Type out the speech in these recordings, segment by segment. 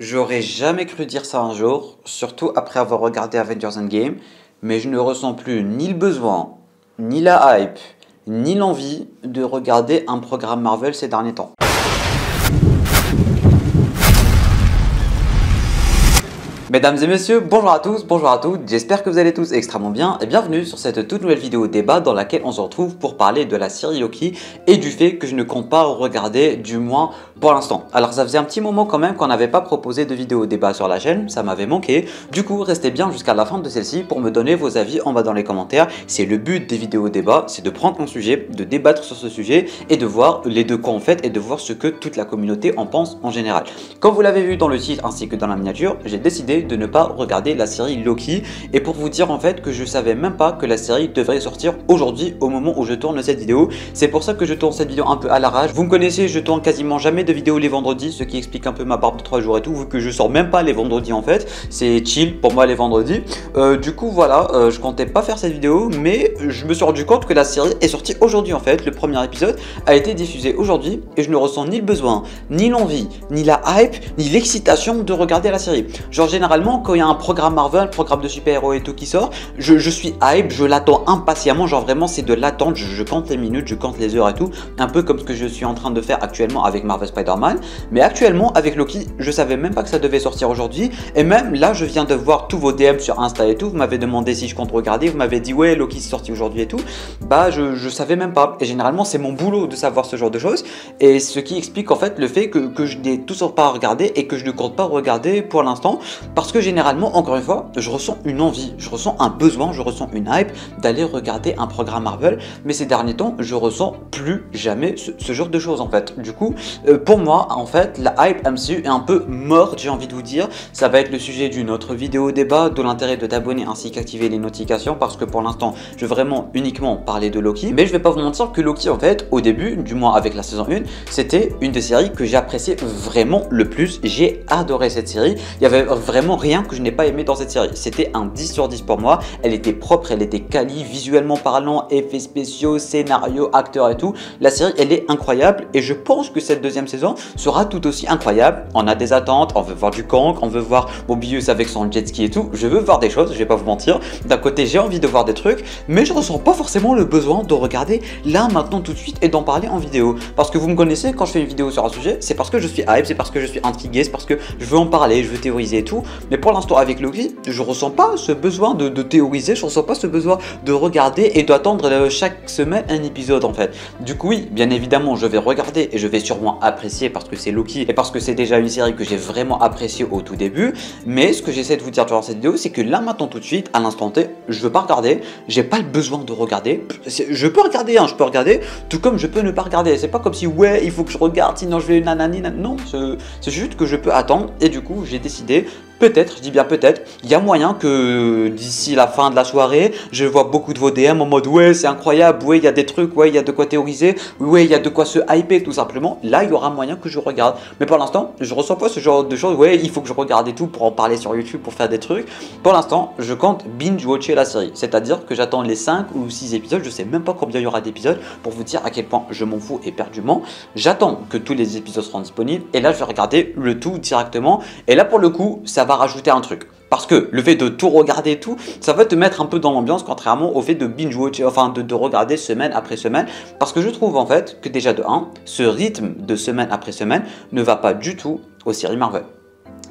J'aurais jamais cru dire ça un jour, surtout après avoir regardé Avengers Endgame, mais je ne ressens plus ni le besoin, ni la hype, ni l'envie de regarder un programme Marvel ces derniers temps. Mesdames et messieurs, bonjour à tous, bonjour à toutes, j'espère que vous allez tous extrêmement bien et bienvenue sur cette toute nouvelle vidéo débat dans laquelle on se retrouve pour parler de la série Loki et du fait que je ne compte pas regarder, du moins pour l'instant. Alors ça faisait un petit moment quand même qu'on n'avait pas proposé de vidéo débat sur la chaîne, ça m'avait manqué, du coup restez bien jusqu'à la fin de celle-ci pour me donner vos avis en bas dans les commentaires. C'est le but des vidéos débat, c'est de prendre un sujet, de débattre sur ce sujet et de voir les deux camps en fait et de voir ce que toute la communauté en pense en général. Comme vous l'avez vu dans le titre ainsi que dans la miniature, j'ai décidé de ne pas regarder la série Loki et pour vous dire en fait que je savais même pas que la série devrait sortir aujourd'hui au moment où je tourne cette vidéo. C'est pour ça que je tourne cette vidéo un peu à l'arrache. Vous me connaissez, je tourne quasiment jamais de vidéos les vendredis, ce qui explique un peu ma barbe de 3 jours et tout, vu que je sors même pas les vendredis en fait. C'est chill pour moi les vendredis. Du coup voilà, je comptais pas faire cette vidéo, mais je me suis rendu compte que la série est sortie aujourd'hui en fait. Le premier épisode a été diffusé aujourd'hui et je ne ressens ni le besoin, ni l'envie, ni la hype, ni l'excitation de regarder la série. Genre généralement quand il y a un programme Marvel, un programme de super-héros et tout qui sort, je suis hype, je l'attends impatiemment, genre vraiment c'est de l'attente, je compte les minutes, je compte les heures et tout, un peu comme ce que je suis en train de faire actuellement avec Marvel Spider-Man, mais actuellement avec Loki, je savais même pas que ça devait sortir aujourd'hui, et même là je viens de voir tous vos DM sur Insta et tout, vous m'avez demandé si je compte regarder, vous m'avez dit ouais Loki c'est sorti aujourd'hui et tout, bah je savais même pas, et généralement c'est mon boulot de savoir ce genre de choses, et ce qui explique en fait le fait que je n'ai toujours pas regardé et que je ne compte pas regarder pour l'instant, parce que généralement, encore une fois, je ressens une envie, je ressens un besoin, je ressens une hype d'aller regarder un programme Marvel, mais ces derniers temps, je ressens plus jamais ce genre de choses en fait. Du coup, pour moi, en fait, la hype MCU est un peu morte, j'ai envie de vous dire. Ça va être le sujet d'une autre vidéo débat, de l'intérêt de t'abonner ainsi qu'activer les notifications, parce que pour l'instant, je vais vraiment uniquement parler de Loki. Mais je vais pas vous mentir que Loki, en fait, au début, du moins avec la saison 1, c'était une des séries que j'ai apprécié vraiment le plus. J'ai adoré cette série. Il y avait vraiment rien que je n'ai pas aimé dans cette série. C'était un 10 sur 10 pour moi. Elle était propre, elle était quali, visuellement parlant, effets spéciaux, scénario, acteurs et tout. La série, elle est incroyable et je pense que cette deuxième saison sera tout aussi incroyable. On a des attentes, on veut voir du Kang, on veut voir Mobius avec son jet ski et tout. Je veux voir des choses, je vais pas vous mentir. D'un côté, j'ai envie de voir des trucs, mais je ressens pas forcément le besoin de regarder là, maintenant, tout de suite et d'en parler en vidéo. Parce que vous me connaissez, quand je fais une vidéo sur un sujet, c'est parce que je suis hype, c'est parce que je suis intrigué, c'est parce que je veux en parler, je veux théoriser et tout. Mais pour l'instant, avec Loki, je ressens pas ce besoin de théoriser, je ressens pas ce besoin de regarder et d'attendre chaque semaine un épisode en fait. Du coup oui, bien évidemment je vais regarder et je vais sûrement apprécier parce que c'est Loki et parce que c'est déjà une série que j'ai vraiment appréciée au tout début, mais ce que j'essaie de vous dire durant cette vidéo c'est que là maintenant tout de suite, à l'instant T, je veux pas regarder, j'ai pas le besoin de regarder, je peux regarder, hein, je peux regarder, tout comme je peux ne pas regarder, c'est pas comme si ouais il faut que je regarde sinon je vais nanani, non, c'est juste que je peux attendre et du coup j'ai décidé, peut-être, je dis bien peut-être, il y a moyen que d'ici la fin de la soirée, je vois beaucoup de vos DM en mode ouais c'est incroyable, ouais il y a des trucs, ouais il y a de quoi théoriser, ouais il y a de quoi se hyper tout simplement. Là il y aura moyen que je regarde. Mais pour l'instant, je ressens pas ce genre de choses, ouais il faut que je regarde et tout pour en parler sur YouTube, pour faire des trucs. Pour l'instant, je compte binge-watcher la série. C'est-à-dire que j'attends les 5 ou 6 épisodes, je sais même pas combien il y aura d'épisodes pour vous dire à quel point je m'en fous éperdument. J'attends que tous les épisodes seront disponibles et là je vais regarder le tout directement. Et là pour le coup, ça va rajouter un truc. Parce que le fait de tout regarder et tout, ça va te mettre un peu dans l'ambiance contrairement au fait de binge-watch, enfin de regarder semaine après semaine. Parce que je trouve en fait que déjà de 1, ce rythme de semaine après semaine ne va pas du tout aux séries Marvel.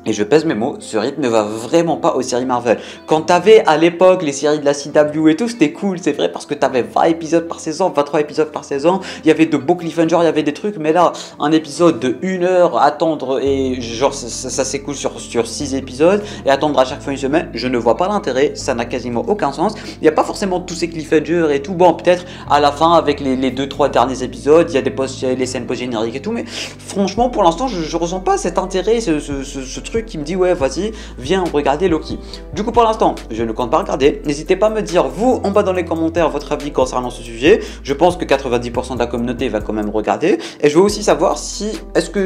Et je pèse mes mots, ce rythme ne va vraiment pas aux séries Marvel. Quand t'avais à l'époque les séries de la CW et tout, c'était cool, c'est vrai, parce que t'avais 20 épisodes par saison, 23 épisodes par saison, il y avait de beaux cliffhangers, il y avait des trucs, mais là, un épisode de 1 heure, attendre, et genre ça s'écoule sur 6 épisodes, et attendre à chaque fois une semaine, je ne vois pas l'intérêt, ça n'a quasiment aucun sens. Il n'y a pas forcément tous ces cliffhangers et tout, bon, peut-être à la fin, avec les 2-3 derniers épisodes, il y a les scènes post-génériques et tout, mais franchement, pour l'instant, je ressens pas cet intérêt, ce truc qui me dit ouais vas-y viens regarder Loki. Du coup pour l'instant je ne compte pas regarder. N'hésitez pas à me dire vous en bas dans les commentaires votre avis concernant ce sujet. Je pense que 90% de la communauté va quand même regarder et je veux aussi savoir si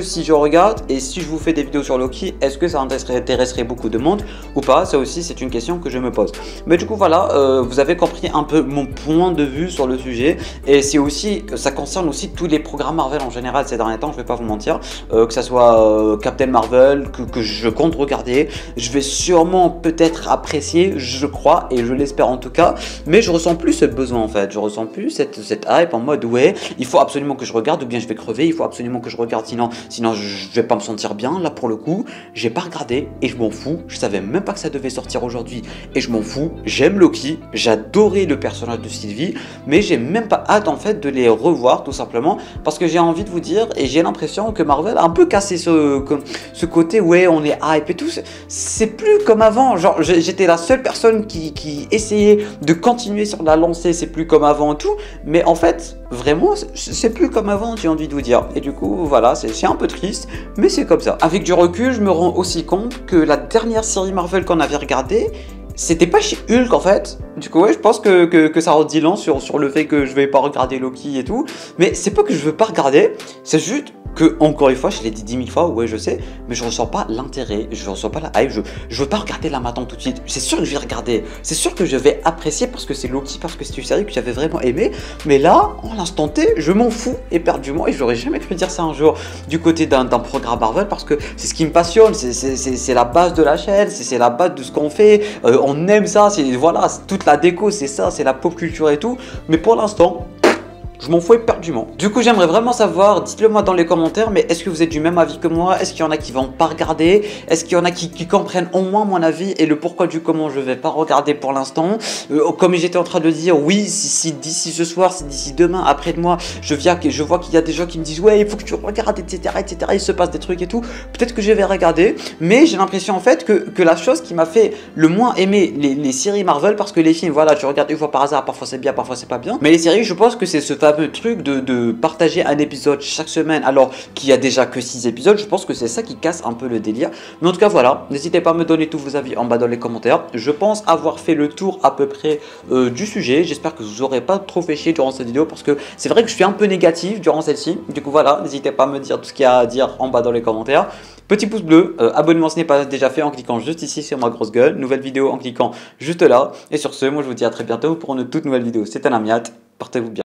si je regarde et si je vous fais des vidéos sur Loki, est-ce que ça intéresserait beaucoup de monde ou pas. Ça aussi c'est une question que je me pose. Mais du coup voilà, vous avez compris un peu mon point de vue sur le sujet et c'est aussi, ça concerne aussi tous les programmes Marvel en général ces derniers temps, je vais pas vous mentir, que ça soit Captain Marvel, que je compte regarder. Je vais sûrement peut-être apprécier, je crois, et je l'espère en tout cas. Mais je ressens plus ce besoin en fait. Je ressens plus cette hype en mode ouais, il faut absolument que je regarde ou bien je vais crever. Il faut absolument que je regarde, sinon je vais pas me sentir bien. Là pour le coup, j'ai pas regardé et je m'en fous. Je savais même pas que ça devait sortir aujourd'hui et je m'en fous. J'aime Loki, j'adorais le personnage de Sylvie, mais j'ai même pas hâte en fait de les revoir tout simplement parce que j'ai envie de vous dire et j'ai l'impression que Marvel a un peu cassé ce côté ouais on est hype et tout. C'est plus comme avant. Genre j'étais la seule personne qui essayait de continuer sur la lancée. C'est plus comme avant et tout, mais en fait vraiment c'est plus comme avant, j'ai envie de vous dire. Et du coup voilà, c'est un peu triste, mais c'est comme ça. Avec du recul, je me rends aussi compte que la dernière série Marvel qu'on avait regardée, c'était pas chez Hulk en fait. Du coup ouais, je pense que ça en dit long sur le fait que je vais pas regarder Loki et tout. Mais c'est pas que je veux pas regarder, c'est juste que, encore une fois, je l'ai dit 10 000 fois, ouais je sais, mais je ressens pas l'intérêt, je ressens pas la hype, je veux pas regarder là maintenant tout de suite. C'est sûr que je vais regarder, c'est sûr que je vais apprécier parce que c'est Loki, parce que c'est une série que j'avais vraiment aimé, mais là, en l'instant T, je m'en fous éperdument et j'aurais jamais cru dire ça un jour du côté d'un programme Marvel parce que c'est ce qui me passionne, c'est la base de la chaîne, c'est la base de ce qu'on fait, on aime ça, voilà, toute la déco, c'est ça, c'est la pop culture et tout, mais pour l'instant, je m'en fous éperdument. Du coup, j'aimerais vraiment savoir, dites-le moi dans les commentaires, mais est-ce que vous êtes du même avis que moi? Est-ce qu'il y en a qui vont pas regarder? Est-ce qu'il y en a qui comprennent au moins mon avis et le pourquoi du comment je vais pas regarder pour l'instant? Comme j'étais en train de dire, oui, si d'ici ce soir, si d'ici demain, après-demain, je vois qu'il y a des gens qui me disent, ouais, il faut que tu regardes, etc., etc., il se passe des trucs et tout, peut-être que je vais regarder, mais j'ai l'impression en fait que la chose qui m'a fait le moins aimer les séries Marvel, parce que les films, voilà, tu regardes une fois par hasard, parfois c'est bien, parfois c'est pas bien, mais les séries, je pense que c'est ce fameux truc de partager un épisode chaque semaine alors qu'il y a déjà que 6 épisodes. Je pense que c'est ça qui casse un peu le délire, mais en tout cas voilà, n'hésitez pas à me donner tous vos avis en bas dans les commentaires. Je pense avoir fait le tour à peu près du sujet. J'espère que vous aurez pas trop fait chier durant cette vidéo parce que c'est vrai que je suis un peu négatif durant celle-ci. Du coup voilà, n'hésitez pas à me dire tout ce qu'il y a à dire en bas dans les commentaires. Petit pouce bleu, abonnement si ce n'est pas déjà fait en cliquant juste ici sur ma grosse gueule, nouvelle vidéo en cliquant juste là, et sur ce, moi je vous dis à très bientôt pour une toute nouvelle vidéo. C'était un Amiat, portez-vous bien.